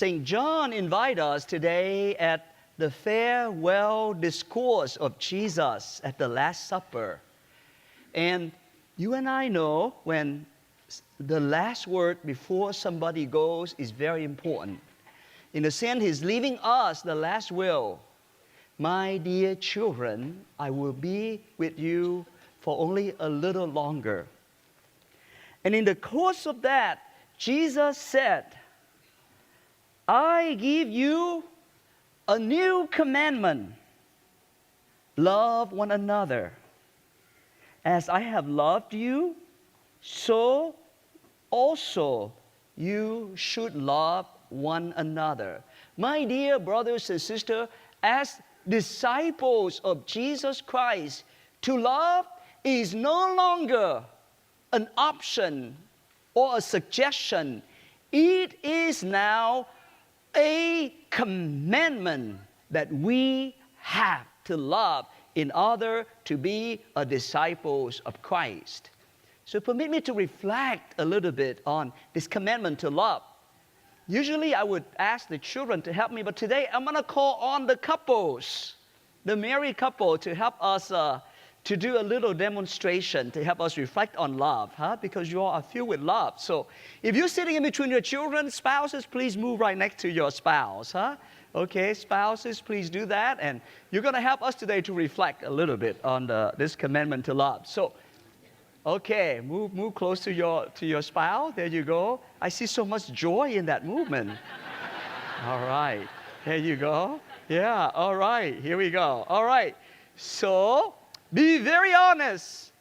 St. John invites us today at the farewell discourse of Jesus at the Last Supper. And you and I know when the last word before somebody goes is very important. In a sense, he's leaving us the last will. My dear children, I will be with you for only a little longer. And in the course of that, Jesus said, I give you a new commandment. Love one another. As I have loved you, so also you should love one another. My dear brothers and sisters, as disciples of Jesus Christ, to love is no longer an option or a suggestion. It is now a commandment that we have to love in order to be a disciples of Christ. So permit me to reflect a little bit on this commandment to love. Usually I would ask the children to help me, but today I'm going to call on the couples, the married couple, to help us to do a little demonstration to help us reflect on love, because you all are filled with love. So if you're sitting in between your children, spouses, please move right next to your spouse. Okay, spouses, please do that. And you're going to help us today to reflect a little bit on this commandment to love. So, okay, move close to your spouse. There you go. I see so much joy in that movement. All right, there you go. Yeah, all right, here we go. All right, so be very honest,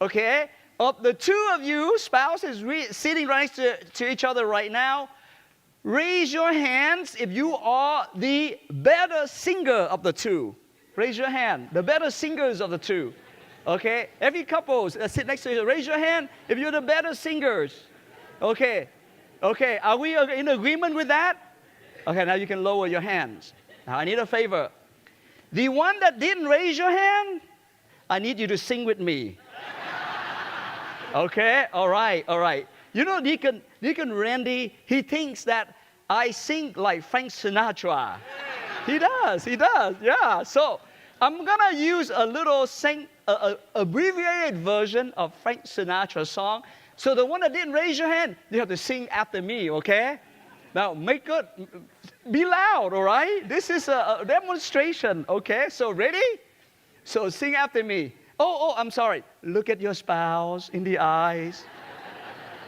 okay? Of the two of you, spouses sitting right next to each other right now, raise your hands if you are the better singer of the two. Raise your hand, the better singers of the two. Okay, every couple sit next to each other, raise your hand if you're the better singers. Okay, are we in agreement with that? Okay, now you can lower your hands. Now I need a favor. The one that didn't raise your hand, I need you to sing with me. Okay, all right. You know, Deacon Randy, he thinks that I sing like Frank Sinatra. He does, yeah. So I'm gonna use a little abbreviated version of Frank Sinatra's song. So the one that didn't raise your hand, you have to sing after me, okay? Now be loud, all right? This is a demonstration, okay? So ready? So sing after me. Oh, I'm sorry. Look at your spouse in the eyes.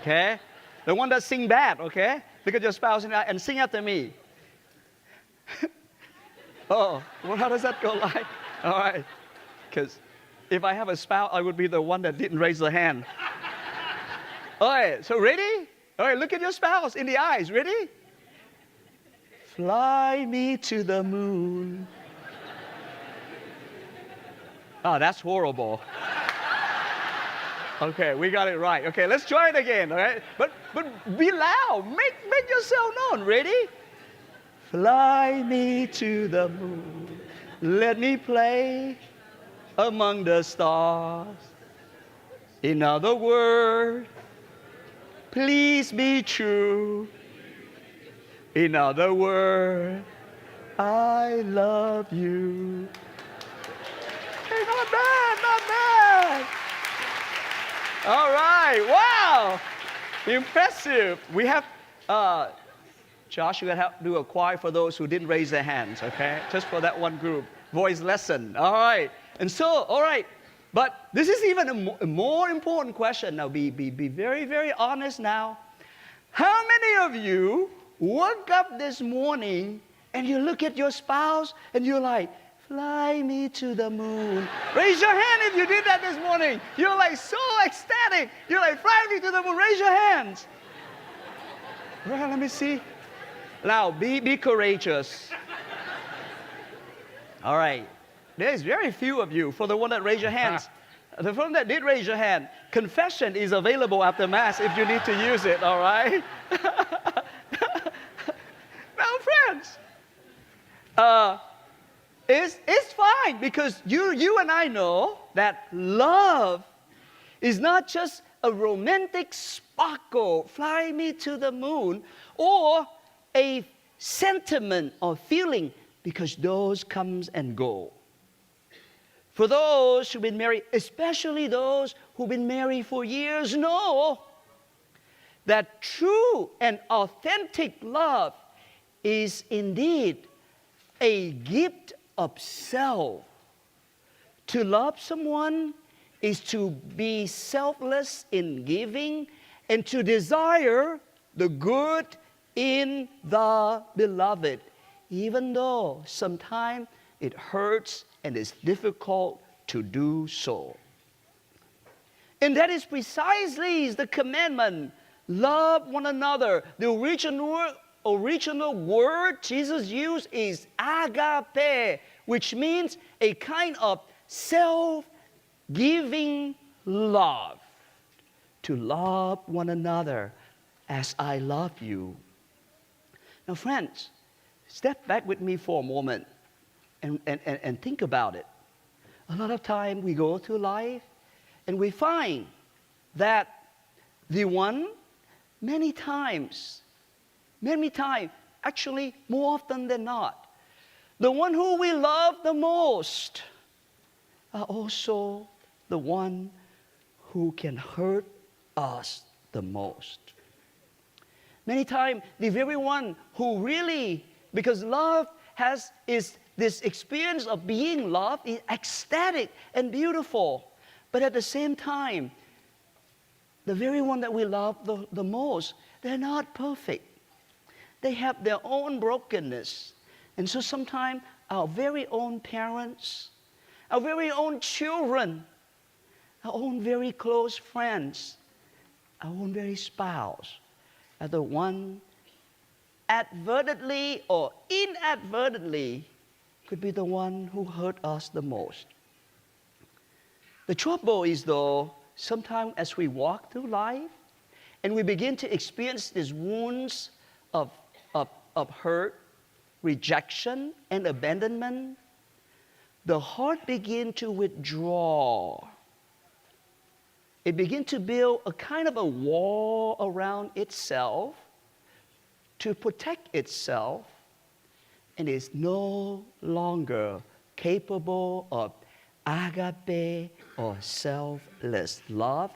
Okay? The one that sing bad, okay? Look at your spouse in the eye and sing after me. Oh, well, how does that go like? All right. Because if I have a spouse, I would be the one that didn't raise the hand. All right, so ready? All right, look at your spouse in the eyes. Ready? Fly me to the moon. Oh, that's horrible. Okay, we got it right. Okay, let's try it again, all right? But be loud. Make yourself known. Ready? Fly me to the moon. Let me play among the stars. In other words, please be true. In other words, I love you. Hey, not bad. All right, wow, impressive. We have, Josh, you got to help do a choir for those who didn't raise their hands, okay? Just for that one group, voice lesson, all right. And so, all right, but this is even a more important question. Now, be very, very honest now. How many of you woke up this morning and you look at your spouse and you're like, fly me to the moon? Raise your hand if you did that this morning. You're like so ecstatic. You're like, fly me to the moon. Raise your hands. Well, let me see. Now, be courageous. All right. There's very few of you. For the one that raised your hands, the one that did raise your hand, confession is available after Mass if you need to use it, all right? Now, friends, it's fine because you and I know that love is not just a romantic sparkle, fly me to the moon, or a sentiment or feeling, because those comes and go. For those who've been married, especially those who've been married for years, know that true and authentic love is indeed a gift of self. To love someone is to be selfless in giving and to desire the good in the beloved, even though sometimes it hurts and it's difficult to do so. And that is precisely the commandment, love one another. The original word Jesus used is agape, which means a kind of self-giving love. To love one another as I love you. Now, friends, step back with me for a moment and think about it. A lot of time we go through life and we find that the one, many times, actually more often than not, the one who we love the most are also the one who can hurt us the most. Many times, the very one who really, because love is this experience of being loved, is ecstatic and beautiful. But at the same time, the very one that we love the most, they're not perfect. They have their own brokenness. And so sometimes our very own parents, our very own children, our own very close friends, our own very spouse are the one advertently or inadvertently could be the one who hurt us the most. The trouble is, though, sometimes as we walk through life and we begin to experience these wounds of hurt, rejection, and abandonment, the heart begins to withdraw. It begins to build a kind of a wall around itself to protect itself, and is no longer capable of agape or selfless love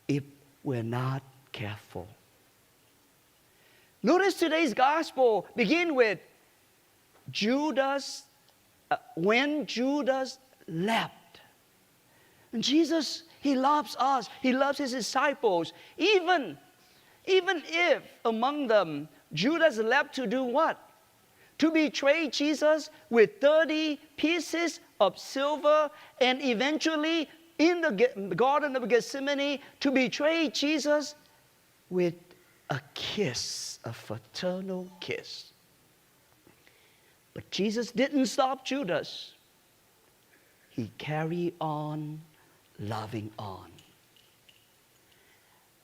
if we're not careful. Notice today's gospel begin with Judas, when Judas left. And Jesus, he loves us. He loves his disciples. Even if among them Judas left to do what? To betray Jesus with 30 pieces of silver, and eventually in the Garden of Gethsemane to betray Jesus with a kiss, a fraternal kiss. But Jesus didn't stop Judas. He carried on loving on.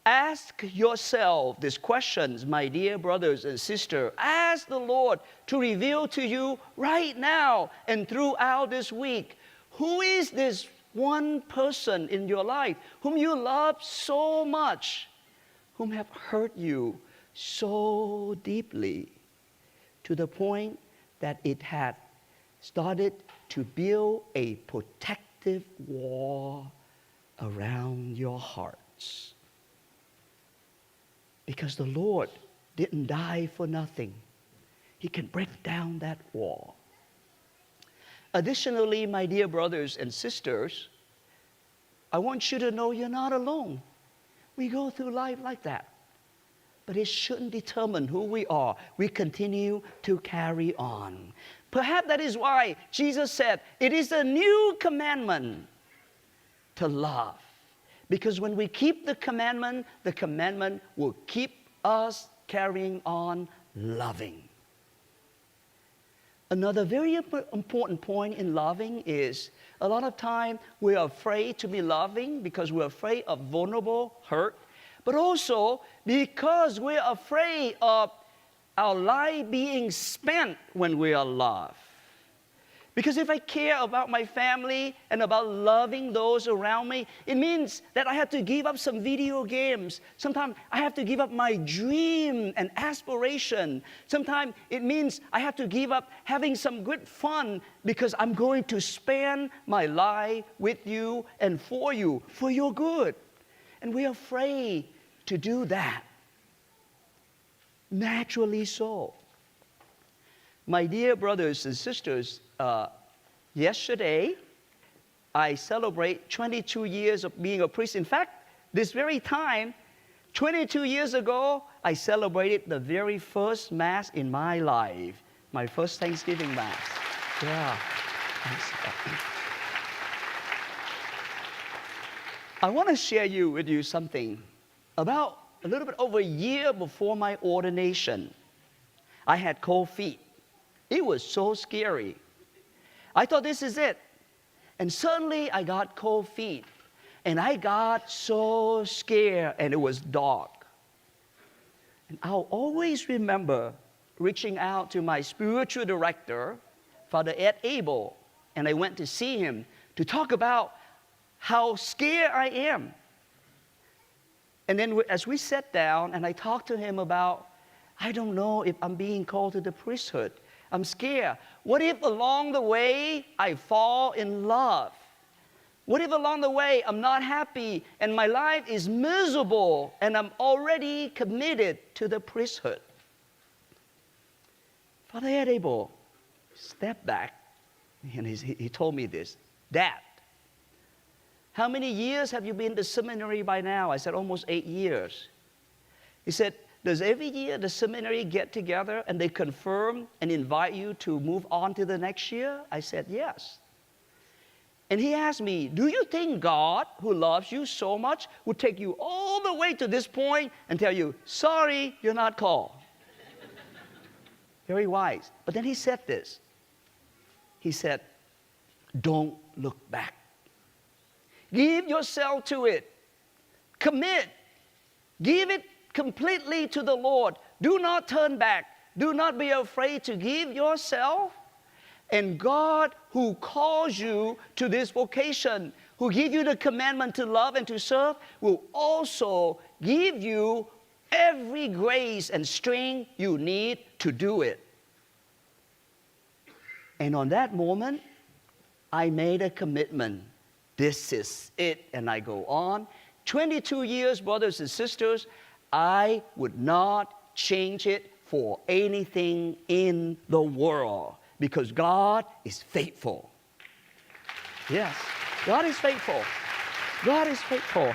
Ask yourself these questions, my dear brothers and sisters. Ask the Lord to reveal to you right now and throughout this week, who is this one person in your life whom you love so much, whom have hurt you so deeply to the point that it had started to build a protective wall around your hearts. Because the Lord didn't die for nothing. He can break down that wall. Additionally, my dear brothers and sisters, I want you to know you're not alone. We go through life like that. But it shouldn't determine who we are. We continue to carry on. Perhaps that is why Jesus said, it is a new commandment to love. Because when we keep the commandment will keep us carrying on loving. Another very important point in loving is a lot of time we are afraid to be loving because we're afraid of vulnerable hurt, but also because we're afraid of our life being spent when we are loved. Because if I care about my family and about loving those around me, it means that I have to give up some video games. Sometimes I have to give up my dream and aspiration. Sometimes it means I have to give up having some good fun because I'm going to spend my life with you and for you, for your good. And we're afraid to do that. Naturally so. My dear brothers and sisters, yesterday I celebrate 22 years of being a priest. In fact, this very time, 22 years ago, I celebrated the very first Mass in my life, my first Thanksgiving Mass. Yeah. I want to share with you something. About a little bit over a year before my ordination, I had cold feet. It was so scary. I thought this is it. And suddenly I got cold feet. And I got so scared, and it was dark. And I'll always remember reaching out to my spiritual director, Father Ed Abel, and I went to see him to talk about how scared I am. And then as we sat down and I talked to him about, I don't know if I'm being called to the priesthood. I'm scared. What if along the way I fall in love? What if along the way I'm not happy and my life is miserable and I'm already committed to the priesthood? Father Ed Abel stepped back and he told me this. Dad, how many years have you been to seminary by now? I said, almost 8 years. He said, does every year the seminary get together and they confirm and invite you to move on to the next year? I said, yes. And he asked me, do you think God, who loves you so much, would take you all the way to this point and tell you, sorry, you're not called? Very wise. But then he said this. He said, don't look back. Give yourself to it. Commit. Give it completely to the Lord. Do not turn back. Do not be afraid to give yourself. And God, who calls you to this vocation, who gives you the commandment to love and to serve, will also give you every grace and strength you need to do it. And on that moment, I made a commitment. This is it. And I go on. 22 years, brothers and sisters, I would not change it for anything in the world because God is faithful. Yes, God is faithful. God is faithful.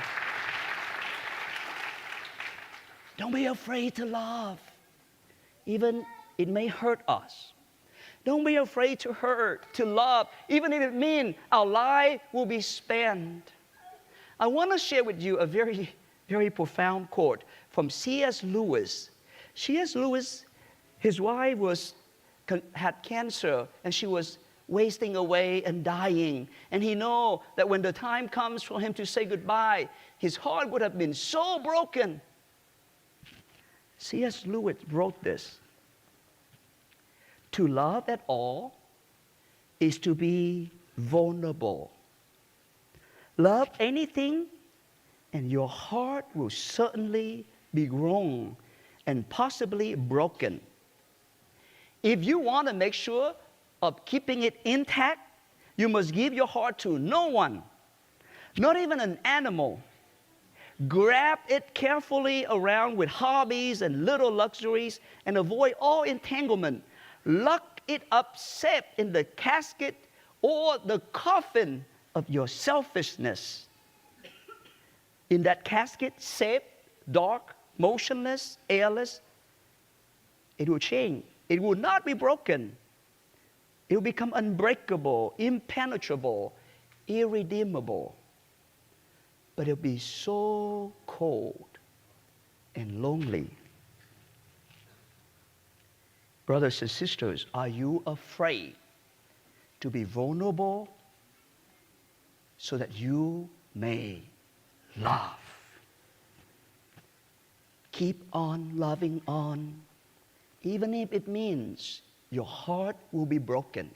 Don't be afraid to love. Even it may hurt us. Don't be afraid to hurt, to love, even if it means our life will be spent. I want to share with you a very, very profound quote from C.S. Lewis. C.S. Lewis, his wife had cancer, and she was wasting away and dying. And he knew that when the time comes for him to say goodbye, his heart would have been so broken. C.S. Lewis wrote this. To love at all is to be vulnerable. Love anything, and your heart will certainly be wrong and possibly broken. If you want to make sure of keeping it intact, you must give your heart to no one, not even an animal. Grab it carefully around with hobbies and little luxuries and avoid all entanglement. Lock it up safe in the casket or the coffin of your selfishness. In that casket, safe, dark, motionless, airless, it will change. It will not be broken. It will become unbreakable, impenetrable, irredeemable. But it will be so cold and lonely. Brothers and sisters, are you afraid to be vulnerable so that you may love? Keep on loving on, even if it means your heart will be broken.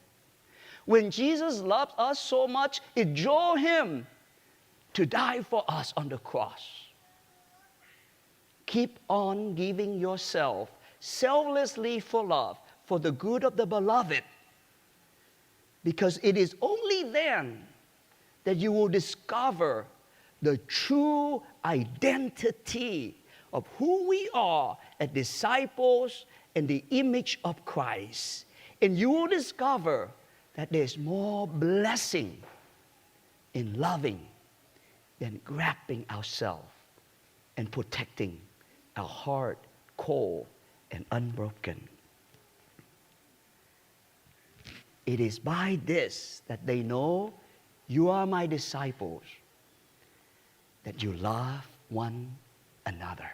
When Jesus loved us so much, it drove him to die for us on the cross. Keep on giving yourself selflessly for love, for the good of the beloved, because it is only then that you will discover the true identity of who we are as disciples in the image of Christ. And you will discover that there's more blessing in loving than grabbing ourselves and protecting our heart cold and unbroken. It is by this that they know you are my disciples, that you love one another.